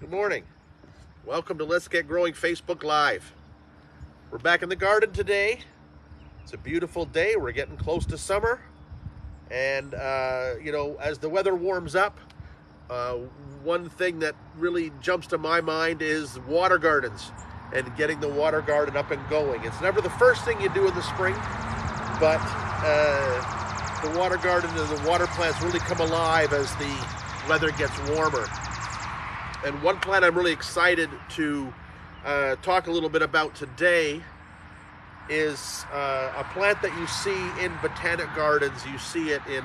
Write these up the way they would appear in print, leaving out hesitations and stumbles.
Good morning. Welcome to Let's Get Growing Facebook Live. We're back in the garden today. It's a beautiful day. We're getting close to summer. And, as the weather warms up, one thing that really jumps to my mind is water gardens and getting the water garden up and going. It's never the first thing you do in the spring, but the water garden and the water plants really come alive as the weather gets warmer. And one plant I'm really excited to talk a little bit about today is a plant that you see in botanic gardens. You see it in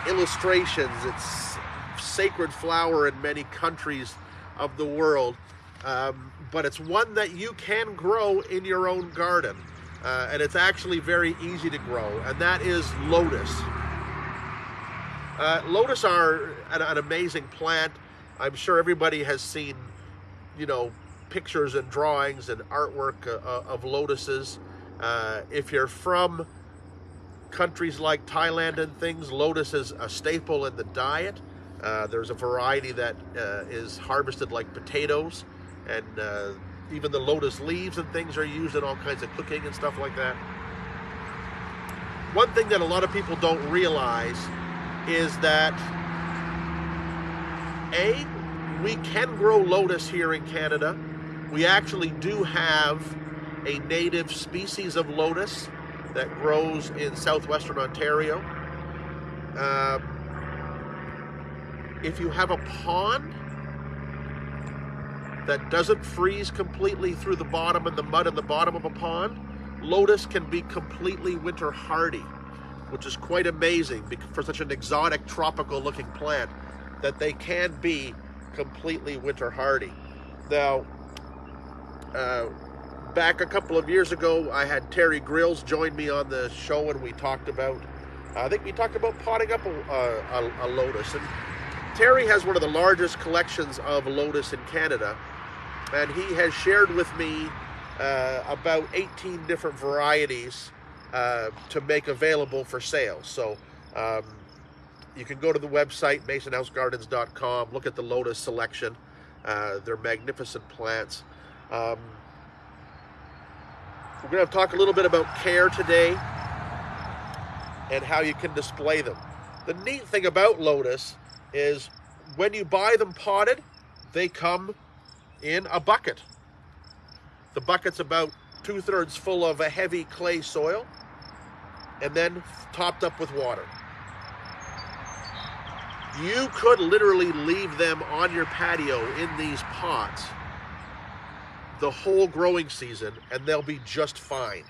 illustrations. It's sacred flower in many countries of the world. But it's one that you can grow in your own garden. And it's actually very easy to grow, and that is lotus. Lotus are an amazing plant. I'm sure everybody has seen, pictures and drawings and artwork of lotuses. If you're from countries like Thailand and things, lotus is a staple in the diet. There's a variety that is harvested like potatoes, and even the lotus leaves and things are used in all kinds of cooking and stuff like that. One thing that a lot of people don't realize is that we can grow lotus here in Canada. We actually do have a native species of lotus that grows in southwestern Ontario. If you have a pond that doesn't freeze completely through the bottom and the mud in the bottom of a pond, lotus can be completely winter hardy, which is quite amazing for such an exotic tropical looking plant, that they can be completely winter hardy. Now, back a couple of years ago, I had Terry Grills join me on the show, and we talked about, potting up a lotus. And Terry has one of the largest collections of lotus in Canada, and he has shared with me about 18 different varieties to make available for sale. So you can go to the website, masonhousegardens.com, look at the lotus selection. They're magnificent plants. We're going to talk a little bit about care today and how you can display them. The neat thing about lotus is when you buy them potted, they come in a bucket. The bucket's about 2/3 full of a heavy clay soil and then topped up with water. You could literally leave them on your patio in these pots the whole growing season, and they'll be just fine.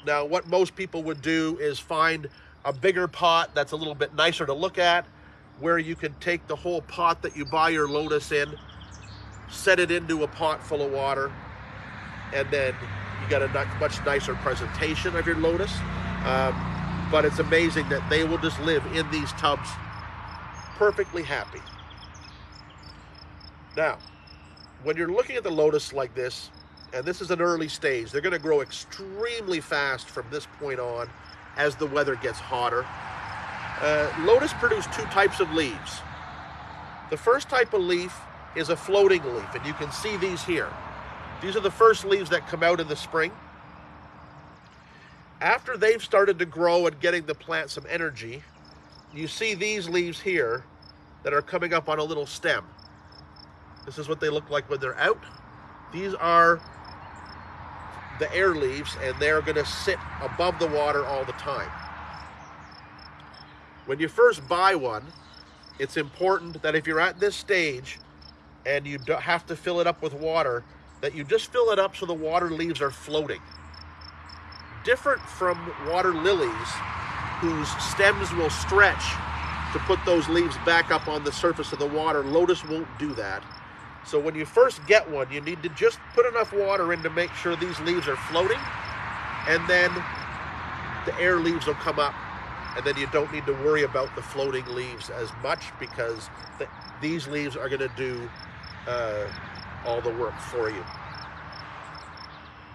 Now, what most people would do is find a bigger pot that's a little bit nicer to look at, where you can take the whole pot that you buy your lotus in, set it into a pot full of water, and then you got a much nicer presentation of your lotus. But it's amazing that they will just live in these tubs perfectly happy. Now, when you're looking at the lotus like this, and this is an early stage, they're going to grow extremely fast from this point on as the weather gets hotter. Lotus produce two types of leaves. The first type of leaf is a floating leaf, and you can see these here. These are the first leaves that come out in the spring. After they've started to grow and getting the plant some energy, you see these leaves here that are coming up on a little stem. This is what they look like when they're out. These are the air leaves, and they're going to sit above the water all the time. When you first buy one, it's important that if you're at this stage and you don't have to fill it up with water, that you just fill it up so the water leaves are floating. Different from water lilies, whose stems will stretch to put those leaves back up on the surface of the water, lotus won't do that. So when you first get one, you need to just put enough water in to make sure these leaves are floating, and then the air leaves will come up, and then you don't need to worry about the floating leaves as much, because these leaves are going to do all the work for you.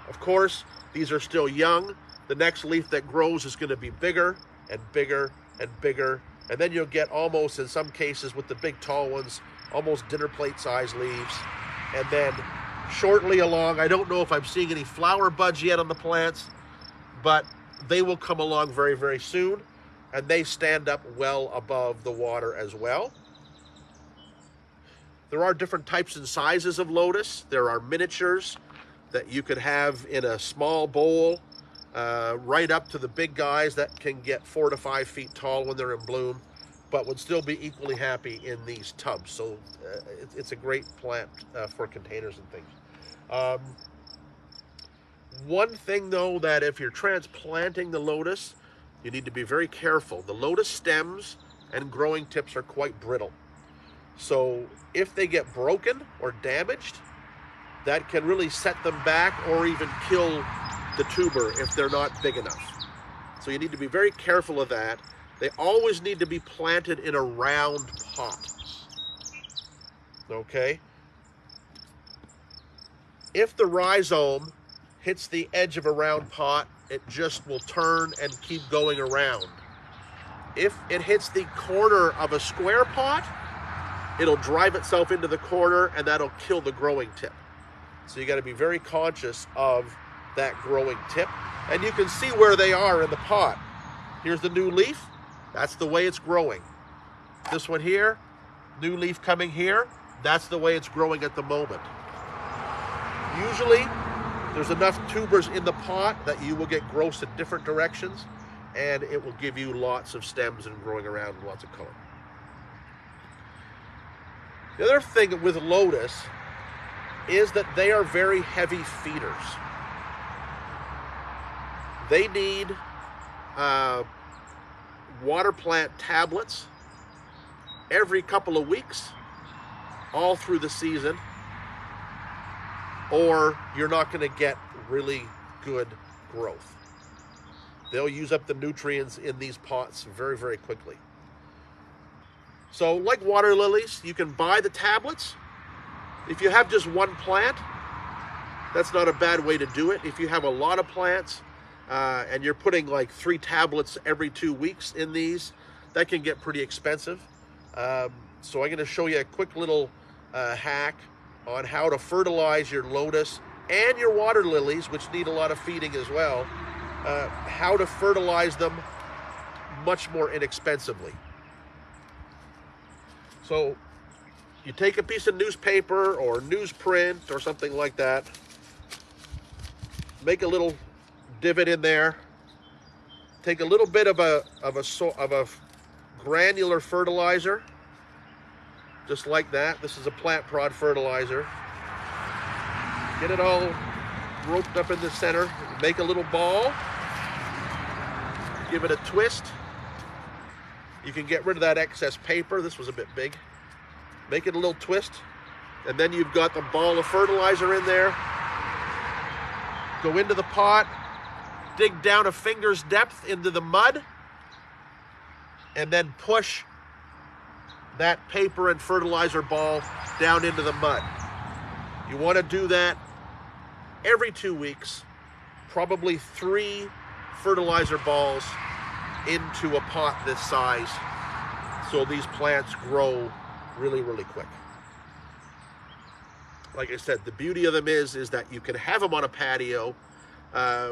Of course, these are still young. The next leaf that grows is going to be bigger and bigger and bigger, and then you'll get almost, in some cases with the big tall ones, almost dinner plate size leaves. And then shortly along, I don't know if I'm seeing any flower buds yet on the plants, but they will come along very, very soon, and they stand up well above the water as well. There are different types and sizes of lotus. There are miniatures that you could have in a small bowl, right up to the big guys that can get 4 to 5 feet tall when they're in bloom, but would still be equally happy in these tubs. So it's a great plant for containers and things. One thing though, that if you're transplanting the lotus, you need to be very careful. The lotus stems and growing tips are quite brittle. So if they get broken or damaged, that can really set them back or even kill the tuber if they're not big enough. So you need to be very careful of that. They always need to be planted in a round pot. Okay? If the rhizome hits the edge of a round pot, it just will turn and keep going around. If it hits the corner of a square pot, it'll drive itself into the corner and that'll kill the growing tip. So you got to be very conscious of that growing tip. And you can see where they are in the pot. Here's the new leaf. That's the way it's growing. This one here, new leaf coming here, that's the way it's growing at the moment. Usually, there's enough tubers in the pot that you will get growth in different directions, and it will give you lots of stems and growing around and lots of color. The other thing with lotus is that they are very heavy feeders. They need water plant tablets every couple of weeks, all through the season, or you're not going to get really good growth. They'll use up the nutrients in these pots very, very quickly. So like water lilies, you can buy the tablets. If you have just one plant, that's not a bad way to do it. If you have a lot of plants and you're putting like 3 tablets every 2 weeks in these, that can get pretty expensive. So I'm going to show you a quick little hack on how to fertilize your lotus and your water lilies, which need a lot of feeding as well, how to fertilize them much more inexpensively. So you take a piece of newspaper or newsprint or something like that, make a little divot in there, take a little bit of a granular fertilizer, just like that. This is a plant prod fertilizer. Get it all roped up in the center, make a little ball, give it a twist. You can get rid of that excess paper. This was a bit big. Make it a little twist, and then you've got the ball of fertilizer in there. Go into the pot, dig down a finger's depth into the mud, and then push that paper and fertilizer ball down into the mud. You want to do that every 2 weeks, probably 3 fertilizer balls into a pot this size, so these plants grow really, really quick. Like I said, the beauty of them is that you can have them on a patio.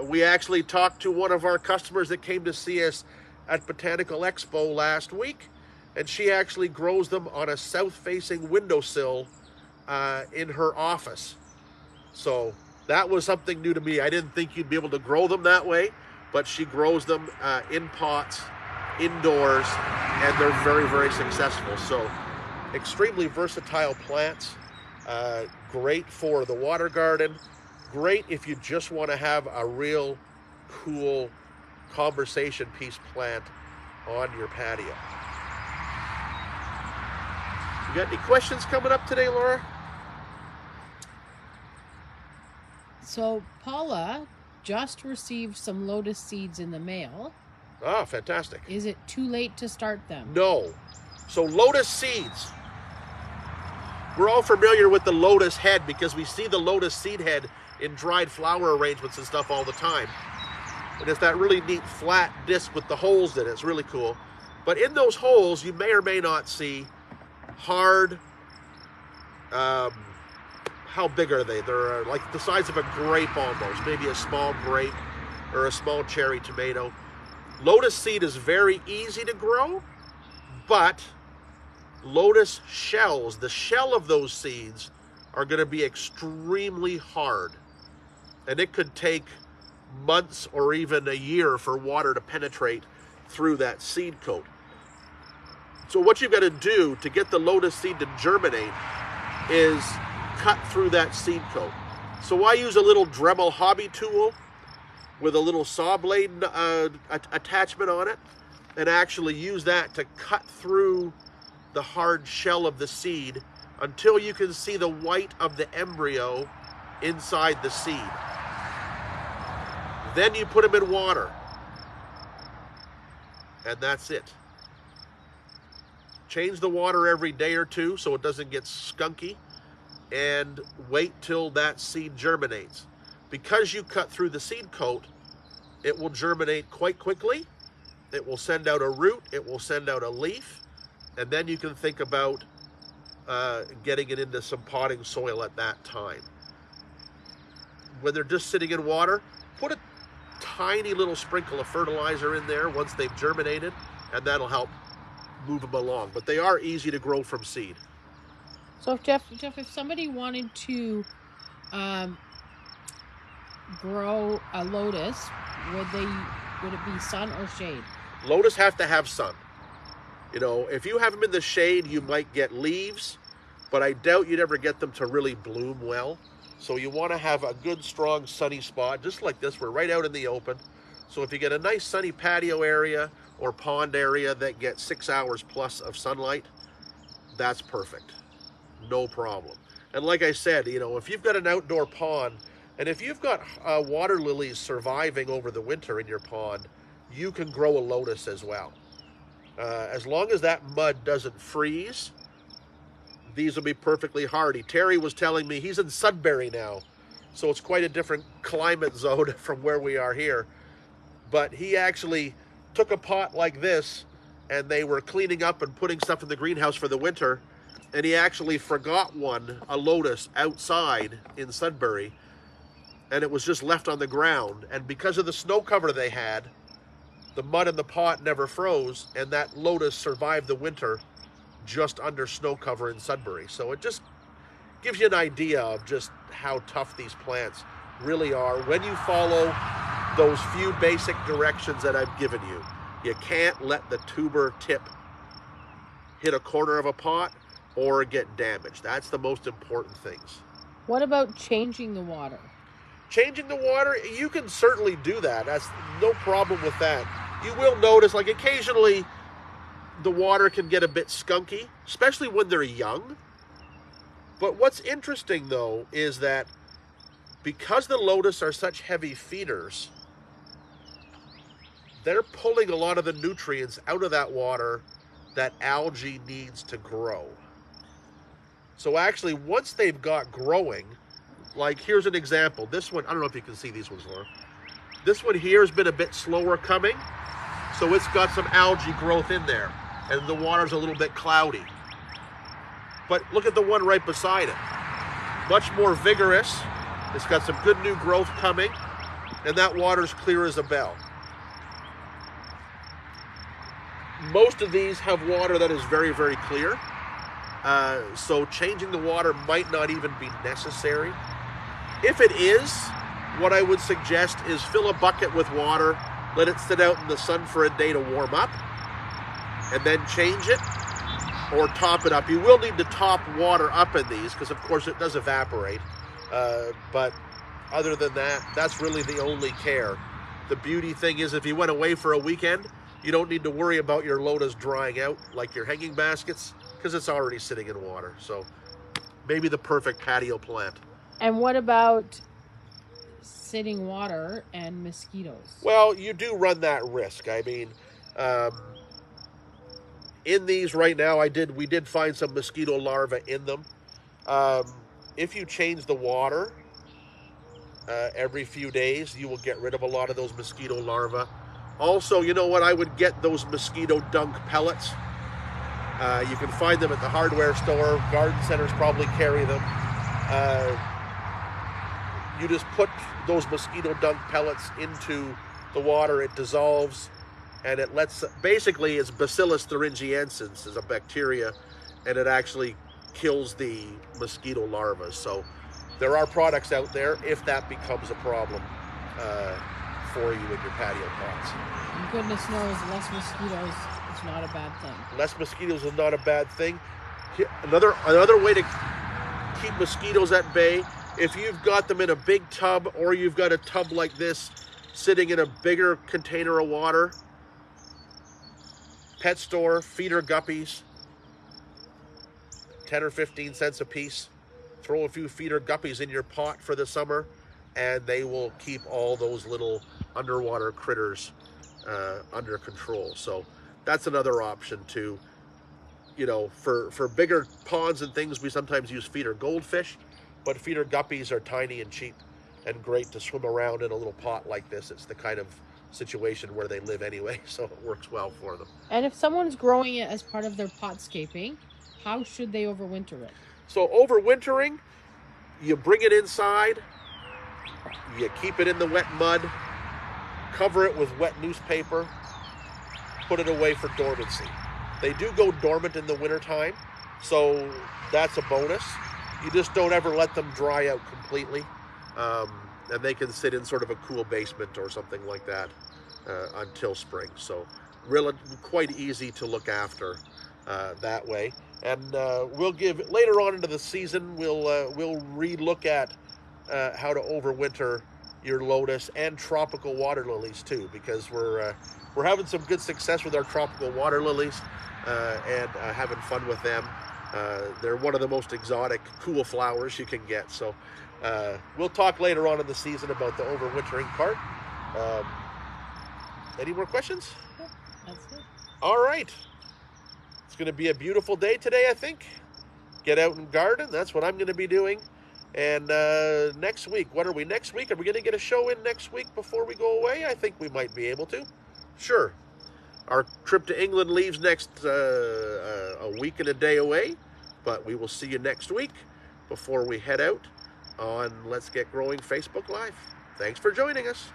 We actually talked to one of our customers that came to see us at Botanical Expo last week, and she actually grows them on a south-facing windowsill in her office. So that was something new to me. I didn't think you'd be able to grow them that way, but she grows them in pots, indoors, and they're very, very successful. So extremely versatile plants, great for the water garden, great if you just want to have a real cool conversation piece plant on your patio. You got any questions coming up today, Laura? So Paula just received some lotus seeds in the mail. Ah, fantastic. Is it too late to start them? No. So lotus seeds. We're all familiar with the lotus head because we see the lotus seed head in dried flower arrangements and stuff all the time. And it's that really neat flat disc with the holes in it. It's really cool. But in those holes, you may or may not see hard, how big are they? They're like the size of a grape almost, maybe a small grape or a small cherry tomato. Lotus seed is very easy to grow, but lotus shells, the shell of those seeds, are going to be extremely hard. And it could take months or even a year for water to penetrate through that seed coat. So what you've got to do to get the lotus seed to germinate is cut through that seed coat. So I use a little Dremel hobby tool with a little saw blade attachment on it, and actually use that to cut through the hard shell of the seed until you can see the white of the embryo inside the seed. Then you put them in water, and that's it. Change the water every day or two so it doesn't get skunky, and wait till that seed germinates. Because you cut through the seed coat, it will germinate quite quickly. It will send out a root, it will send out a leaf, and then you can think about getting it into some potting soil at that time. When they're just sitting in water, put a tiny little sprinkle of fertilizer in there once they've germinated, and that'll help move them along. But they are easy to grow from seed. So Jeff, if somebody wanted to grow a lotus, would it be sun or shade? Lotus have to have sun. You know, if you have them in the shade, you might get leaves, but I doubt you'd ever get them to really bloom well. So you want to have a good, strong, sunny spot, just like this. We're right out in the open. So if you get a nice sunny patio area or pond area that gets 6 hours plus of sunlight, that's perfect. No problem. And like I said, you know, if you've got an outdoor pond, and if you've got water lilies surviving over the winter in your pond, you can grow a lotus as well. As long as that mud doesn't freeze, these will be perfectly hardy. Terry was telling me he's in Sudbury now, so it's quite a different climate zone from where we are here. But he actually took a pot like this, and they were cleaning up and putting stuff in the greenhouse for the winter, and he actually forgot a lotus outside in Sudbury, and it was just left on the ground. And because of the snow cover they had, the mud in the pot never froze, and that lotus survived the winter just under snow cover in Sudbury. So it just gives you an idea of just how tough these plants really are when you follow those few basic directions that I've given you. You can't let the tuber tip hit a corner of a pot or get damaged. That's the most important things. What about changing the water? Changing the water, you can certainly do that. That's no problem with that. You will notice, like, occasionally the water can get a bit skunky, especially when they're young. But what's interesting, though, is that because the lotus are such heavy feeders, they're pulling a lot of the nutrients out of that water that algae needs to grow. So actually, once they've got growing, like here's an example. This one, I don't know if you can see these ones, Laura. This one here has been a bit slower coming, so it's got some algae growth in there, and the water's a little bit cloudy. But look at the one right beside it. Much more vigorous. It's got some good new growth coming, and that water's clear as a bell. Most of these have water that is very, very clear. So changing the water might not even be necessary. If it is, what I would suggest is fill a bucket with water, let it sit out in the sun for a day to warm up, and then change it or top it up. You will need to top water up in these because, of course, it does evaporate. But other than that, that's really the only care. The beauty thing is if you went away for a weekend, you don't need to worry about your lotus drying out like your hanging baskets because it's already sitting in water. So maybe the perfect patio plant. And what about sitting water and mosquitoes? Well, you do run that risk. I mean, in these right now, we did find some mosquito larvae in them. If you change the water every few days, you will get rid of a lot of those mosquito larvae. Also, you know what? I would get those mosquito dung pellets. You can find them at the hardware store. Garden centers probably carry them. You just put those mosquito dung pellets into the water. It dissolves, and it lets, basically it's Bacillus thuringiensis is a bacteria, and it actually kills the mosquito larvae. So there are products out there if that becomes a problem for you in your patio pots. And goodness knows, less mosquitoes is not a bad thing. Less mosquitoes is not a bad thing. Another way to keep mosquitoes at bay, if you've got them in a big tub, or you've got a tub like this sitting in a bigger container of water, pet store, feeder guppies, 10 or 15 cents a piece. Throw a few feeder guppies in your pot for the summer, and they will keep all those little underwater critters under control. So that's another option too. You know, for bigger ponds and things, we sometimes use feeder goldfish, but feeder guppies are tiny and cheap and great to swim around in a little pot like this. It's the kind of situation where they live anyway, so it works well for them. And if someone's growing it as part of their potscaping, how should they overwinter it? So overwintering, you bring it inside, you keep it in the wet mud, cover it with wet newspaper, put it away for dormancy. They do go dormant in the wintertime, so that's a bonus. You just don't ever let them dry out completely, and they can sit in sort of a cool basement or something like that until spring. So really quite easy to look after that way. And we'll give, later on into the season, we'll re-look at how to overwinter your lotus and tropical water lilies too, because we're having some good success with our tropical water lilies and having fun with them. They're one of the most exotic, cool flowers you can get. So we'll talk later on in the season about the overwintering part. Any more questions? Yeah, that's it. All right. It's going to be a beautiful day today, I think. Get out and garden. That's what I'm going to be doing. And next week, what are we next week? Are we going to get a show in next week before we go away? I think we might be able to. Sure. Our trip to England leaves next a week and a day away, but we will see you next week before we head out on Let's Get Growing Facebook Live. Thanks for joining us.